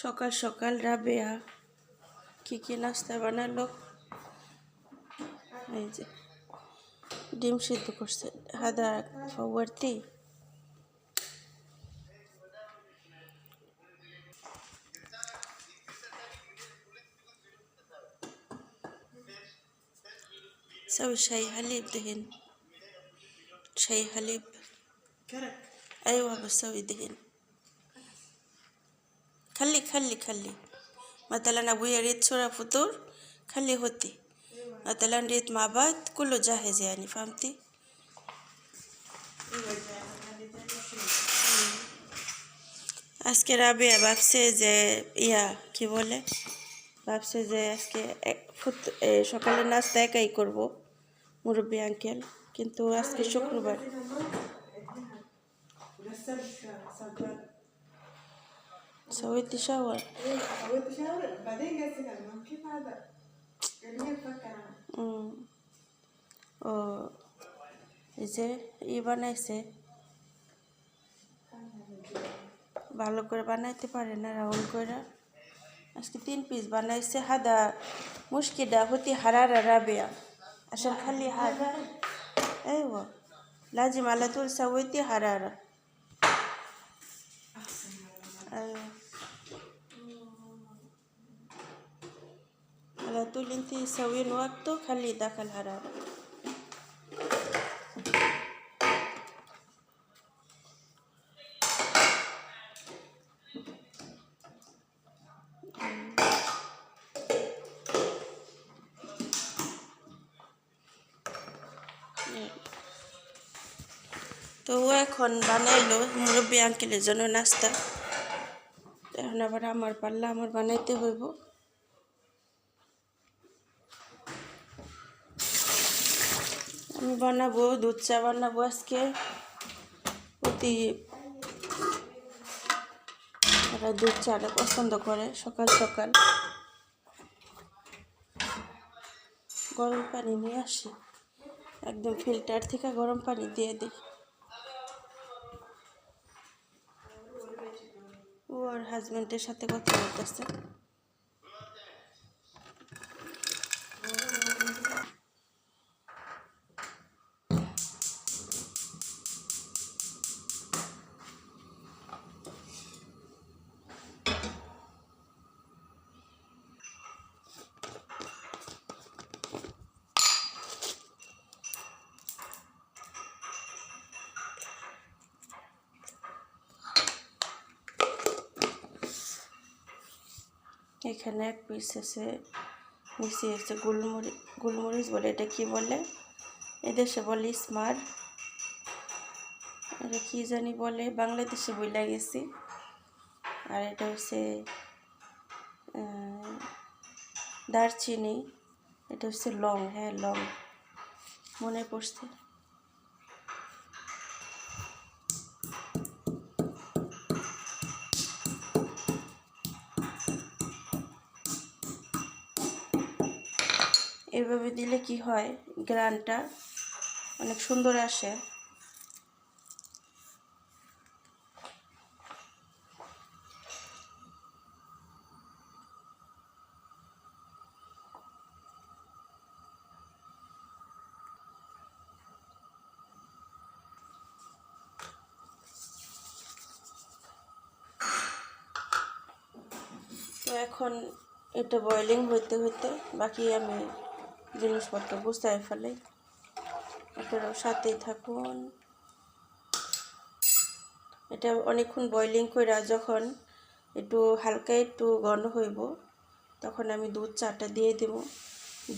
সকাল সকাল রাবেয়া কি নাস্তা বানালো, এই যে ডিম সিদ্ধ করছে هذا فورتي سوي شاي حليب دهن، شاي حليب ايوه بسوي دهن. خلي مثلا ابويا يريد صورة فطور خلي هوتي مثلا نريد مع بعض كله جاهز يعني فهمتي. আজকে রাবেয়া ভাবছে যে কি বলে, ভাবছে যে আজকে সকালে নাস্তা একাই করব মুরব্বী আঙ্কেল, কিন্তু আজকে শুক্রবার। سويت شاور بعدين قصدك كيف هذا ও এই যে বানাইছে, ভালো করে বানাইতে পারে না রাউন্ড করে, আজকে 3 পিস বানাইছে। হাদা মুশকিলা হতি হারারা রাবেয়া عشان خلي هذا ايوه لازم على طول سويتي حرارة ايوه على طول انتي سوين وقته خلي ذاك الحرارة. তো ও এখন বানাইলো মুরব্বী আঙ্কেলের জন্য নাস্তা, এখন আবার আমার পাল্লা, আমার বানাইতে হইব। আমি বানাবো দুধ চা বানাবো আজকে, প্রতি ওরা দুধ চাটা পছন্দ করে সকাল সকাল। গরম পানি নিয়ে আসি, একদম ফিল্টার থেকে গরম পানি দিয়ে দিই। ও আর হাজব্যান্ডের সাথে কথা বলতেছে। এখানে এক পিস আছে, নিচে আছে গোলমরিচ বলে, এটা কি বলে এদেশে বলে স্মার, এটা কি জানি বলে বাংলাদেশে বইলা গেছি। আর এটা হচ্ছে দারচিনি, এটা হচ্ছে লং, হ্যাঁ লং মনে পড়ছে। এভাবে দিলে কি হয়, গ্রানটা অনেক সুন্দর আসে। তো এখন এটা বয়েলিং হইতে হইতে বাকি আমি জিনিসপত্র গুছাই ফেলি, আপনারাও সাথেই থাকুন। এটা অনেকক্ষণ বয়েলিং করে যখন একটু হালকা একটু ঘন হইব তখন আমি দুধ চাটা দিয়ে দেব।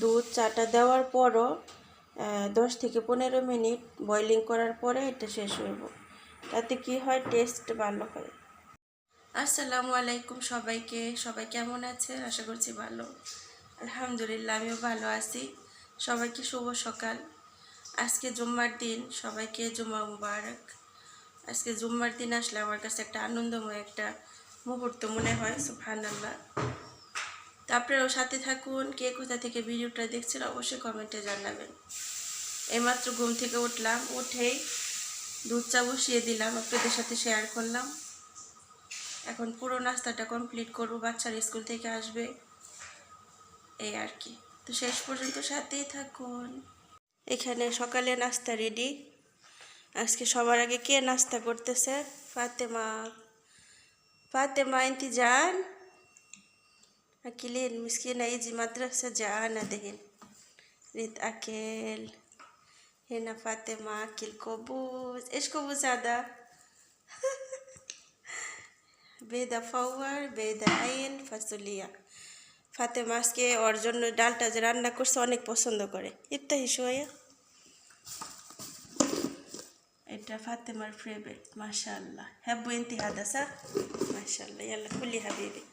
দুধ চাটা দেওয়ার পরও 10 থেকে 15 মিনিট বয়েলিং করার পরে এটা শেষ হইব, তাতে কি হয় টেস্ট ভালো হয়। আসসালামু আলাইকুম সবাইকে, সবাই কেমন আছেন? আশা করছি ভালো। আলহামদুলিল্লাহ আমিও ভালো আছি। সবাইকে শুভ সকাল। আজকে জুম্মার দিন, সবাইকে জুম্মা মুবারক। আজকে জুম্মার দিন আসলে আমার কাছে একটা আনন্দময় একটা মুহূর্ত মনে হয়, সুবহানাল্লাহ। তো আপনারাও সাথে থাকুন। কে কোথা থেকে ভিডিওটা দেখছেন অবশ্যই কমেন্টে জানাবেন। এইমাত্র ঘুম থেকে উঠলাম, উঠেই দুধ চা বসিয়ে দিলাম, আপনাদের সাথে শেয়ার করলাম। এখন পুরো নাস্তাটা কমপ্লিট করব, বাচ্চারা স্কুল থেকে আসবে এই আর কি। তো শেষ পর্যন্ত সাথেই থাকুন। এখানে সকালে নাস্তা রেডি। আজকে সবার আগে কে নাস্তা করতেছে? ফাতেমা। ফাতেমা انتي جان اكلين مسكينة يجي مدرسة جعانة دهين ريت اكل. هنا فاطمة اكل كوبوز. ايش كوبوز هذا؟ بيضة فور بيضة عين فاصوليا. ফাতেমা আজকে ওর জন্য ডালটা যে রান্না করছে অনেক পছন্দ করে। ইফতাহি শোয়া। এটা ফাতেমার ফেভারিট মাশাআল্লাহ। হাব্বু انتي هذا صح؟ মাশাআল্লাহ। يلا كلي حبيبي।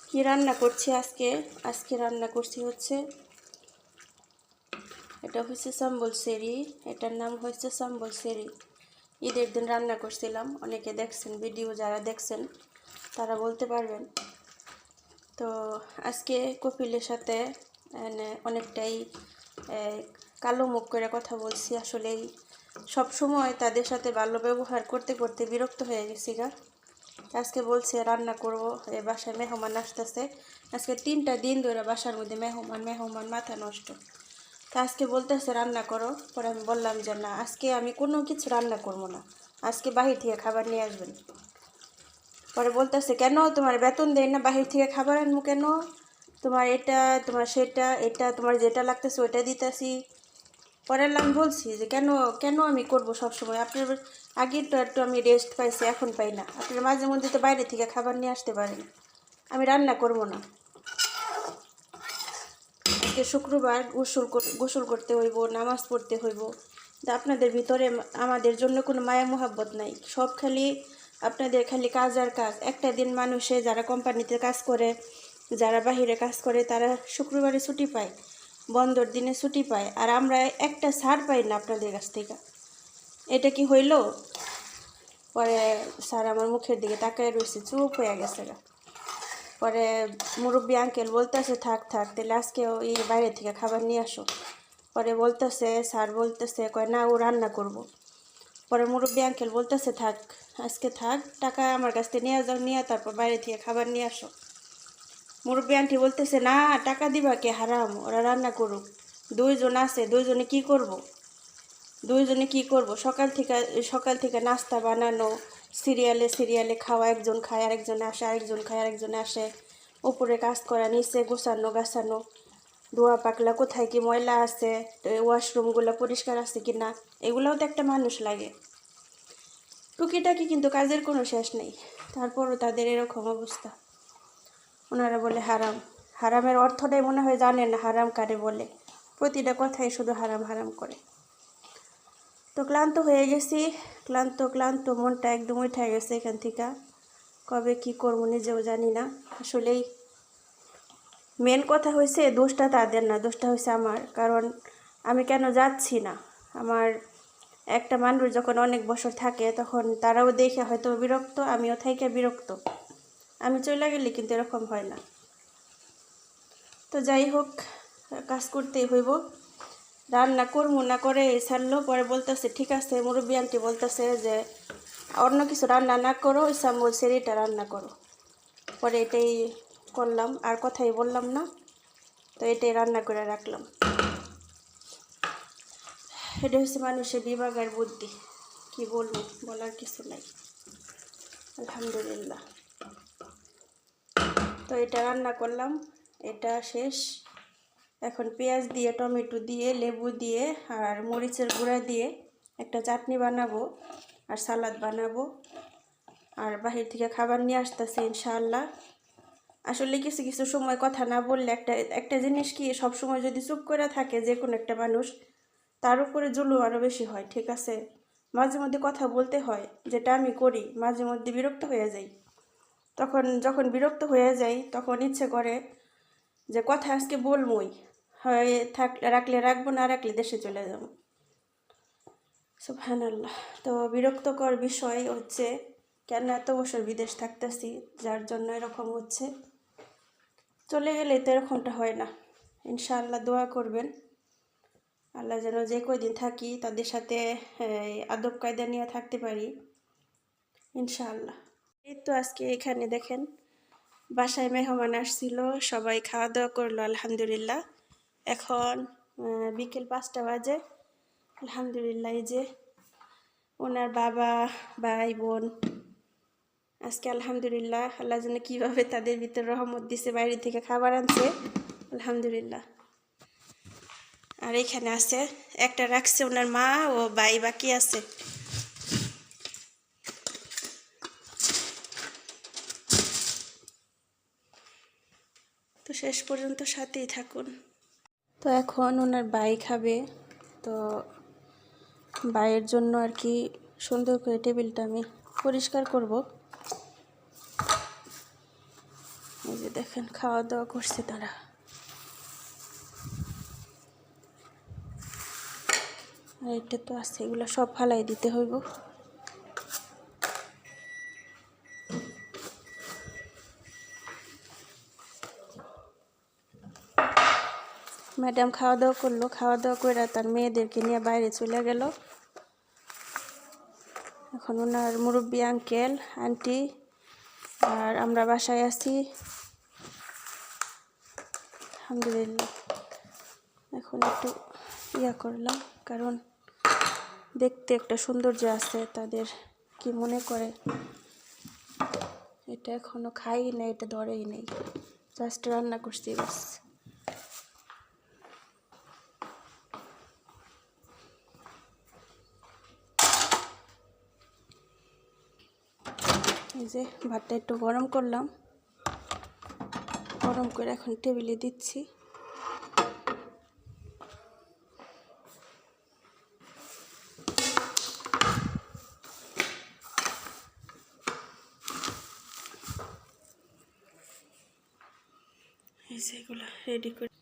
কি রান্না করছি আজকে? আজকে রান্না করছি হচ্ছে এটা হচ্ছে সাম্বল সেরি। এটার নাম হচ্ছে সাম্বল সেরি। ঈদের দিন রান্না করছিলাম, অনেকে দেখছেন ভিডিও, যারা দেখছেন তারা বলতে পারবেন। তো আজকে কপিলের সাথে অনেকটাই কালো মুখ করে কথা বলছি। আসলেই সব সময় তাদের সাথে ভালো ব্যবহার করতে করতে বিরক্ত হয়ে গেছি গা। আজকে বলছে রান্না করবো, বাসায় মেহমান আসতেছে। আজকে 3টা দিন ধরে বাসার মধ্যে মেহমান মাথা নষ্ট। তা আজকে বলতেছে রান্না করো। পরে আমি বললাম যে না, আজকে আমি কোনো কিছু রান্না করবো না, আজকে বাহির থেকে খাবার নিয়ে আসবেন। পরে বলতেছে কেন, তোমার বেতন দেয় না, বাহির থেকে খাবার আনবো কেন? তোমার এটা, তোমার সেটা, এটা তোমার যেটা লাগতেছে ওইটা দিতেছি। পরে আমি বলছি যে কেন কেন আমি করব সবসময়? আপনার আগে তো একটু আমি রেস্ট পাইছি, এখন পাই না। আপনার মাঝে মধ্যে তো বাইরে থেকে খাবার নিয়ে আসতে পারেন, আমি রান্না করব না। আজকে শুক্রবার, গোসল করতে হইব, নামাজ পড়তে হইব। আপনাদের ভিতরে আমাদের জন্য কোনো মায়া মোহাব্বত নাই, সব খালি আপনাদের খালি কাজ আর কাজ। একটা দিন মানুষে যারা কোম্পানিতে কাজ করে, যারা বাহিরে কাজ করে, তারা শুক্রবারে ছুটি পায়, বন্ধর দিনে ছুটি পায়, আর আমরা একটা ছাড় পাই না আপনাদের কাছ থেকে। এটা কি হইল? পরে স্যার আমার মুখের দিকে তাকায় রয়েছে, চুপ হয়ে গেছে গা। পরে মুরব্বী আঙ্কেল বলতেছে থাক থাক, তাহলে আজকেও এই বাইরে থেকে খাবার নিয়ে আসো। পরে বলতেছে, স্যার বলতেছে কয় না, ও রান্না করব। পরে মুরব্বী আঙ্কেল বলতেছে থাক, আজকে থাক, টাকা আমার কাছ থেকে নিয়ে যাও, নিয়ে তারপর বাইরে থেকে খাবার নিয়ে আসো। মুরব্বী আন্টি বলতেছে না, টাকা দিবা কে, হারাম, ওরা রান্না করুক। 2জন আছে, 2জনে কি করব? 2জনে কি করব? সকাল থেকে নাস্তা বানানো, সিরিয়ালে খাওয়া, একজন খায় আরেকজনে আসে, আরেকজন খায় আরেকজনে আসে, উপরে কাজ করা, নিচে গোছানো গাছানো, ধোয়া পাকলা, কোথায় কি ময়লা আছে, ওয়াশরুমগুলো পরিষ্কার আছে কি না, এগুলোও তো একটা মানুষ লাগে। টুকিটাকি কিন্তু কাজের কোনো শেষ নেই, তারপরও তাদের এরকম অবস্থা। ওনারা বলে হারাম। হারামের অর্থটাই মনে হয় জানেন না, হারাম কারে বলে। প্রতিটা কথাই শুধু হারাম হারাম করে। তো ক্লান্ত হয়ে গেছি, ক্লান্ত মনটা একদম উঠে গেছে এখান থেকে। কবে কি করবো নিজেও জানি না। আসলেই মেন কথা হয়েছে, দোষটা তাদের না, দোষটা হয়েছে আমার। কারণ আমি কেন যাচ্ছি না? আমার একটা মানুষ যখন অনেক বছর থাকে, তখন তারাও দেখে হয়তো বিরক্ত, আমিও থেকে বিরক্ত। আমি চলে গেলে কিন্তু এরকম হয় না। তো যাই হোক, কাজ করতেই হইব। রান্না করবো না করে ছাড়লো। পরে বলতেছে ঠিক আছে, মুরব্বী আন্টি বলতেছে যে অন্য কিছু রান্না না করো, সাম্বল সেরিটা রান্না করো। পরে এটাই করলাম, আর কথাই বললাম না। তো এটাই রান্না করে রাখলাম। এটা হচ্ছে মানুষের বিভাগ আর বুদ্ধি, কি বলবো, বলার কিছু নাই। আলহামদুলিল্লাহ। তো এটা রান্না করলাম, এটা শেষ। এখন পেঁয়াজ দিয়ে, টমেটো দিয়ে, লেবু দিয়ে আর মরিচের গুঁড়া দিয়ে একটা চাটনি বানাবো, আর সালাদ বানাবো। আর বাহির থেকে খাবার নিয়ে আসতেছে ইনশাআল্লাহ। আসলে কিছু কিছু সময় কথা না বললে, একটা জিনিস কি, সব সময় যদি চুপ করে থাকে যে কোনো একটা মানুষ, তার উপরে জুলুম আরও বেশি হয়। ঠিক আছে, মাঝে মধ্যে কথা বলতে হয়, যেটা আমি করি। মাঝে মধ্যে বিরক্ত হয়ে যাই, যখন বিরক্ত হয়ে যাই তখন ইচ্ছে করে যে কথা আজকে বলবই, হয় রাখলে রাখবো, না রাখলে দেশে চলে যাব। সুবহানাল্লাহ। তো বিরক্তকর বিষয় হচ্ছে, কেন এত বছর বিদেশ থাকতেছি, যার জন্য এরকম হচ্ছে। চলে গেলে তো এরকমটা হয় না। ইনশাআল্লাহ দোয়া করবেন, আল্লাহ যেন যে কয়দিন থাকি তাদের সাথে আদব কায়দা নিয়ে থাকতে পারি। ইনশাআল্লাহ। এই তো আজকে এখানে দেখেন বাসায় মেহমান আসছিল, সবাই খাওয়া দাওয়া করলো আলহামদুলিল্লাহ। এখন বিকেল 5টা বাজে। আলহামদুলিল্লাহ এই যে ওনার বাবা, ভাই, বোন আজকে আলহামদুলিল্লাহ আল্লাহ যেন কীভাবে তাদের ভিতর রহমত দিছে, বাইরে থেকে খাবার আনছে আলহামদুলিল্লাহ। আর এখানে আছে একটা রাখছে ওনার মা ও ভাই, বাকি আছে। তো শেষ পর্যন্ত সাথেই থাকুন। তো এখন ওনার ভাই খাবে, তো ভাইয়ের জন্য আর কি সুন্দর করে টেবিলটা আমি পরিষ্কার করব। এই যে দেখেন খাওয়া দাওয়া করছে তারা। আর এটা তো আছে, এগুলো সব ফালাই দিতে হইব। ম্যাডাম খাওয়া দাওয়া করলো, খাওয়া দাওয়া করে তার মেয়েদেরকে নিয়ে বাইরে চলে গেল। এখন ওনার মুরব্বী আঙ্কেল আন্টি আর আমরা বাসায় আছি আলহামদুলিল্লাহ। এখন একটু করলাম, কারণ দেখতে একটা সৌন্দর্য আছে, তাদের কি মনে করে এটা এখনো খাই না, এটা ধরেই নেই, জাস্ট রান্না করছি বাস। এই যে ভাতটা একটু গরম করলাম, গরম করে এখন টেবিলে দিচ্ছি। এই যে এগুলো রেডি করে